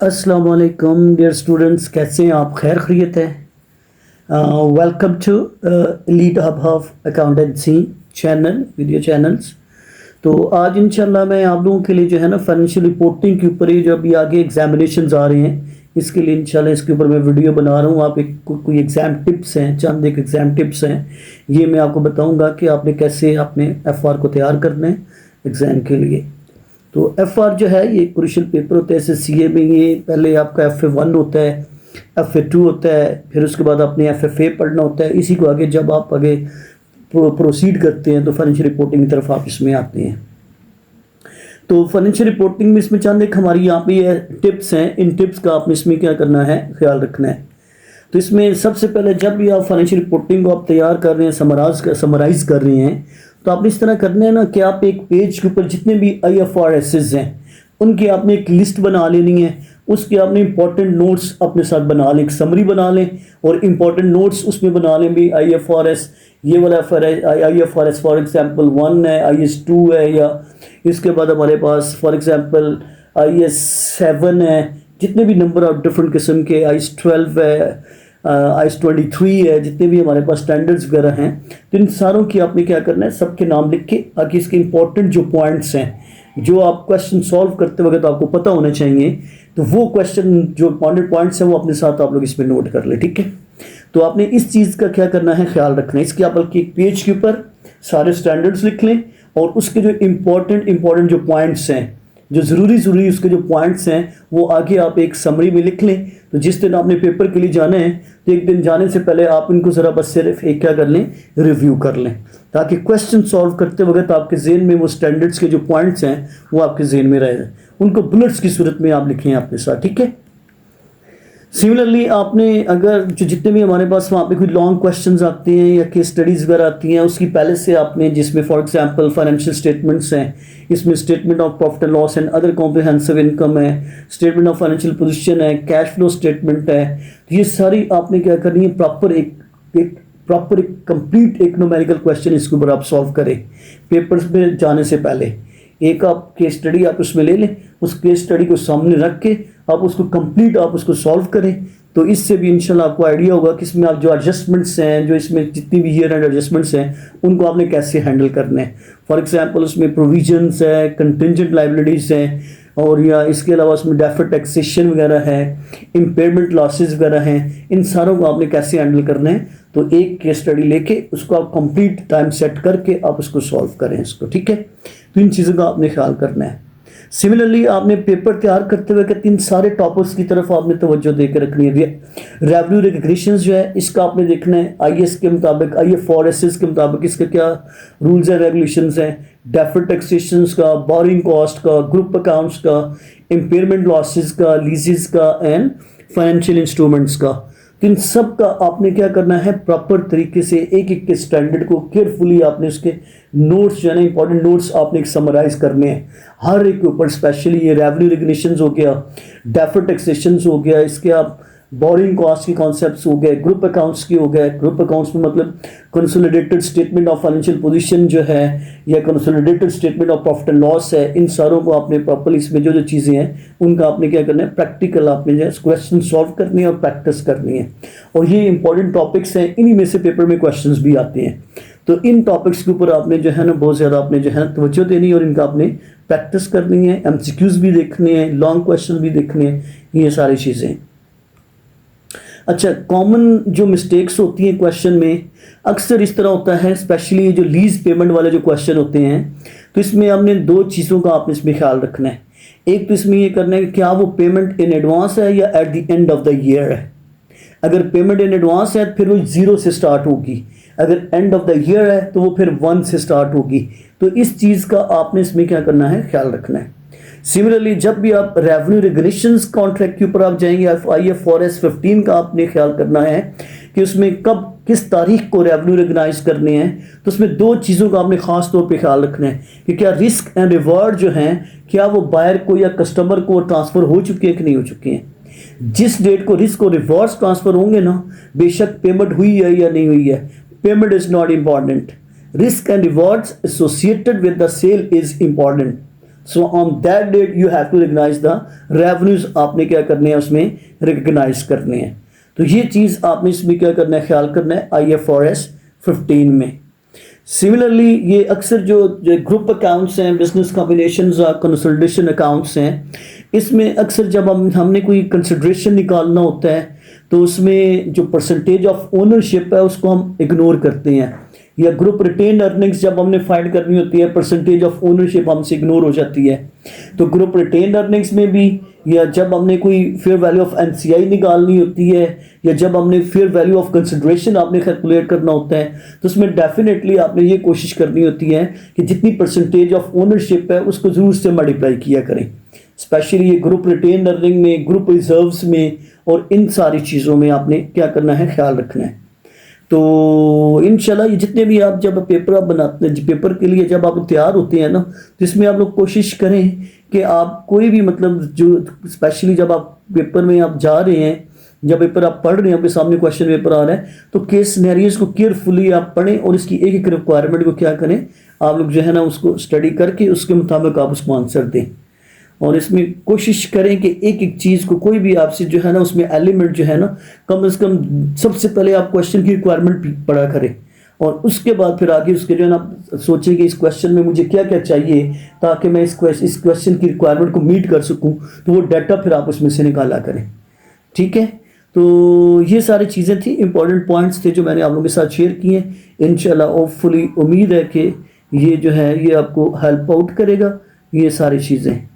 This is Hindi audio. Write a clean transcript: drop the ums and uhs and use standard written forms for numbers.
अस्सलाम वालेकुम डियर स्टूडेंट्स, कैसे हैं आप? खैर खैरियत है? Welcome to lead hub of accountancy channel video channels. तो आज इंशाल्लाह मैं आप लोगों के लिए जो है ना फाइनेंशियल रिपोर्टिंग के ऊपर ही जो अभी आगे एग्जामिनेशंस आ रहे हैं, इसके लिए इंशाल्लाह इसके ऊपर मैं वीडियो बना रहा हूँ। आप एक कोई एग्ज़ाम टिप्स हैं, चंद एक एग्ज़ाम टिप्स हैं, ये मैं आपको बताऊँगा कि आपने कैसे अपने FR को तैयार करना है एग्ज़ाम के लिए। तो FR जो है ये क्रूशियल पेपर होता है। जैसे CA में ये पहले आपका FA1 होता है, FA2 होता है, फिर उसके बाद आपने FFA पढ़ना होता है। इसी को आगे जब आप आगे प्रोसीड करते हैं तो फाइनेंशियल रिपोर्टिंग की तरफ आप इसमें आते हैं। तो फाइनेंशियल रिपोर्टिंग में इसमें चंद एक हमारी यहाँ पे टिप्स हैं, इन टिप्स का आपने इसमें क्या करना है, ख्याल रखना है। तो इसमें सबसे पहले जब भी आप फाइनेंशियल रिपोर्टिंग को आप तैयार कर रहे हैं, समराइज कर रहे हैं, तो आपने इस तरह करना है ना कि आप एक पेज के ऊपर जितने भी IFRSs हैं उनकी आपने एक लिस्ट बना लेनी है। उसके आपने इंपॉर्टेंट नोट्स अपने साथ बना लें, एक समरी बना लें और इंपॉर्टेंट नोट्स उसमें बना लें भी। IFRS ये वाला IFRS फॉर एग्जांपल 1 है, IS 2 है, या इसके बाद हमारे पास फॉर एग्जांपल IS 7 है, जितने भी नंबर ऑफ डिफरेंट किस्म के IS 12 है, IS 23 है, जितने भी हमारे पास स्टैंडर्ड्स वगैरह हैं, तो इन सारों की आपने क्या करना है, सबके नाम लिख के ताकि इसके इंपॉर्टेंट जो पॉइंट्स हैं जो आप क्वेश्चन सॉल्व करते वक्त तो आपको पता होना चाहिए, तो वो क्वेश्चन जो इंपॉर्टेंट पॉइंट्स हैं वो अपने साथ आप लोग इसमें नोट कर ले। ठीक है, तो आपने इस चीज़ का क्या करना है, ख्याल रखना है। इसके आप बल्कि एक पेज के ऊपर सारे स्टैंडर्ड्स लिख लें और उसके जो इंपॉर्टेंट जो पॉइंट्स हैं, जो ज़रूरी उसके जो पॉइंट्स हैं, वो आगे आप एक समरी में लिख लें। तो जिस दिन आपने पेपर के लिए जाना है तो एक दिन जाने से पहले आप इनको ज़रा बस सिर्फ एक क्या कर लें, रिव्यू कर लें, ताकि क्वेश्चन सॉल्व करते वक्त आपके जेहन में वो स्टैंडर्ड्स के जो पॉइंट्स हैं वो आपके जेहन में रहे, उनको बुलेट्स की सूरत में आप लिखें अपने साथ। ठीक है, सिमिलरली आपने अगर जो जितने भी हमारे पास वहाँ पे कोई लॉन्ग क्वेश्चंस आते हैं या केस स्टडीज़ वगैरह आती हैं, उसकी पहले से आपने, जिसमें फॉर एग्जांपल फाइनेंशियल स्टेटमेंट्स हैं, इसमें statement of profit and loss and other comprehensive income है, स्टेटमेंट ऑफ फाइनेंशियल पोजीशन है, कैश फ्लो स्टेटमेंट है, तो ये सारी आपने क्या करनी है, प्रॉपर एक कंप्लीट एक न्यूमेरिकल क्वेश्चन इसके ऊपर आप सॉल्व करें पेपर्स में जाने से पहले। एक आप केस स्टडी आप उसमें ले लें, उस केस स्टडी को सामने रख के आप उसको कंप्लीट आप उसको सॉल्व करें, तो इससे भी इंशाल्लाह आपको आइडिया होगा कि इसमें आप जो एडजस्टमेंट्स हैं, जो इसमें जितनी भी ईयर एंड एडजस्टमेंट्स हैं, उनको आपने कैसे हैंडल करने हैं। फॉर एग्जांपल उसमें प्रोविजंस है, कंटिंजेंट लाइबिलिटीज़ हैं, और या इसके अलावा उसमें डेफर्ड टैक्सेशन वगैरह है, इम्पेयरमेंट लॉसेज वगैरह हैं, इन सारों को आपने कैसे हैंडल करना है। तो एक केस स्टडी लेके उसको आप कंप्लीट टाइम सेट करके आप उसको सॉल्व करें इसको। ठीक है, तो इन चीज़ों का आपने ख्याल करना है। सिमिलरली आपने पेपर तैयार करते हुए इन सारे टॉपिक्स की तरफ आपने तवज्जो देकर रखनी है। रेवेन्यू रिकग्निशंस जो है इसका आपने देखना है, IS के मुताबिक, IFRS के मुताबिक इसका क्या रूल्स एंड रेगुलेशंस हैं, डेफर्ड टैक्सेशंस का, बोरिंग कॉस्ट का, ग्रुप अकाउंट्स का, इम्पेयरमेंट लॉसेस का, लीजेस का एंड फाइनेंशियल इंस्ट्रूमेंट्स का। तो इन सब का आपने क्या करना है, प्रॉपर तरीके से एक एक के स्टैंडर्ड को केयरफुली आपने उसके नोट्स जो है ना, इंपॉर्टेंट नोट्स आपने एक समराइज करने हैं हर एक के ऊपर। स्पेशली ये रेवेन्यू रिकग्निशंस हो गया, डेफर्ड टैक्सेशंस हो गया, इसके आप बोरिंग कॉस्ट के कॉन्सेप्ट्स हो गए, ग्रुप अकाउंट्स के हो गए। ग्रुप अकाउंट्स में मतलब consolidated statement of financial position जो है, या consolidated statement of profit and loss है, इन सारों को आपने प्रॉपर्ली इसमें जो चीज़ें हैं उनका आपने क्या करना है, प्रैक्टिकल आपने जो है क्वेश्चन सॉल्व करनी है और प्रैक्टिस करनी है। और ये इंपॉर्टेंट टॉपिक्स हैं, इन्हीं में से पेपर में क्वेश्चन भी आते हैं। तो इन टॉपिक्स के ऊपर आपने जो है ना बहुत ज़्यादा आपने जो है तवज्जो देनी है और इनका आपने प्रैक्टिस करनी है, MCQs भी देखने हैं, लॉन्ग क्वेश्चन भी देखने हैं, ये सारी चीज़ें। अच्छा, कॉमन जो मिस्टेक्स होती हैं क्वेश्चन में अक्सर इस तरह होता है, स्पेशली जो लीज पेमेंट वाले जो क्वेश्चन होते हैं, तो इसमें हमने दो चीज़ों का आपने इसमें ख्याल रखना है। एक तो इसमें ये करना है कि क्या वो पेमेंट इन एडवांस है या at the end of the year है। अगर पेमेंट इन एडवांस है फिर वो 0 से स्टार्ट होगी, अगर एंड ऑफ द ईयर है तो वो फिर 1 से स्टार्ट होगी। तो इस चीज़ का आपने इसमें क्या करना है, ख्याल रखना है। सिमिलरली जब भी आप रेवेन्यू रेगुलेशंस कॉन्ट्रैक्ट के ऊपर आप जाएंगे, IFRS 15 का आपने ख्याल करना है कि उसमें कब किस तारीख को रेवेन्यू रिकग्नाइज करने हैं। तो उसमें दो चीज़ों का आपने ख़ास तौर पे ख्याल रखना है कि क्या रिस्क एंड रिवॉर्ड जो हैं, क्या वो बायर को या कस्टमर को ट्रांसफ़र हो चुके हैं कि नहीं हो चुके हैं। जिस डेट को रिस्क और रिवॉर्ड्स ट्रांसफ़र होंगे ना, बेशक पेमेंट हुई है या नहीं हुई है, payment is not important, risk and rewards associated with the sale is important. So on that date you have to recognise the revenues, आपने क्या करने हैं उसमें रिकग्नाइज करने हैं। तो ये चीज़ आपने इसमें क्या करना है, ख्याल करना है IFRS 15 में। सिमिलरली ये अक्सर जो ग्रुप अकाउंट्स हैं, बिजनेस कॉम्बिनेशंस और कंसोलिडेशन अकाउंट्स हैं, इसमें अक्सर जब हमने कोई कंसिडरेशन निकालना होता है तो उसमें जो परसेंटेज ऑफ ओनरशिप है उसको हम इग्नोर करते हैं, या ग्रुप रिटेन अर्निंग्स जब हमने फाइंड करनी होती है परसेंटेज ऑफ ओनरशिप हमसे इग्नोर हो जाती है। तो ग्रुप रिटेन अर्निंग्स में भी, या जब हमने कोई फेयर वैल्यू ऑफ NCI निकालनी होती है, या जब हमने फेयर वैल्यू ऑफ कंसिडरेशन आपने कैलकुलेट करना होता है, तो उसमें डेफिनेटली आपने ये कोशिश करनी होती है कि जितनी परसेंटेज ऑफ ओनरशिप है उसको ज़रूर से मल्टीप्लाई किया करें। स्पेशली ये ग्रुप रिटेन अर्निंग में, ग्रुप रिजर्व्स में और इन सारी चीज़ों में आपने क्या करना है, ख्याल रखना है। तो इंशाल्लाह ये जितने भी आप जब पेपर आप बनाते हैं, पेपर के लिए जब आप तैयार होते हैं ना, तो इसमें आप लोग कोशिश करें कि आप कोई भी मतलब जो स्पेशली जब आप पेपर में आप जा रहे हैं, जब पेपर आप पढ़ रहे हैं, आपके सामने क्वेश्चन पेपर आ रहा है, तो केस सिनेरियोज को केयरफुली आप पढ़ें और इसकी एक एक रिक्वायरमेंट को क्या करें, आप लोग जो है ना उसको स्टडी करके उसके मुताबिक आप उसको आंसर दें। और इसमें कोशिश करें कि एक एक चीज़ को, कोई भी आपसे जो है ना उसमें एलिमेंट जो है ना, कम से कम सबसे पहले आप क्वेश्चन की रिक्वायरमेंट पढ़ा करें और उसके बाद फिर आगे उसके जो है ना सोचें कि इस क्वेश्चन में मुझे क्या क्या चाहिए ताकि मैं इस क्वेश्चन की रिक्वायरमेंट को मीट कर सकूं, तो वो डाटा फिर आप उसमें से निकाला करें। ठीक है, तो ये सारी चीज़ें थी, इंपॉर्टेंट पॉइंट्स थे जो मैंने आप लोगों के साथ शेयर किए। इंशाल्लाह होपफुली उम्मीद है कि ये जो है ये आपको हेल्प आउट करेगा, ये सारी चीज़ें।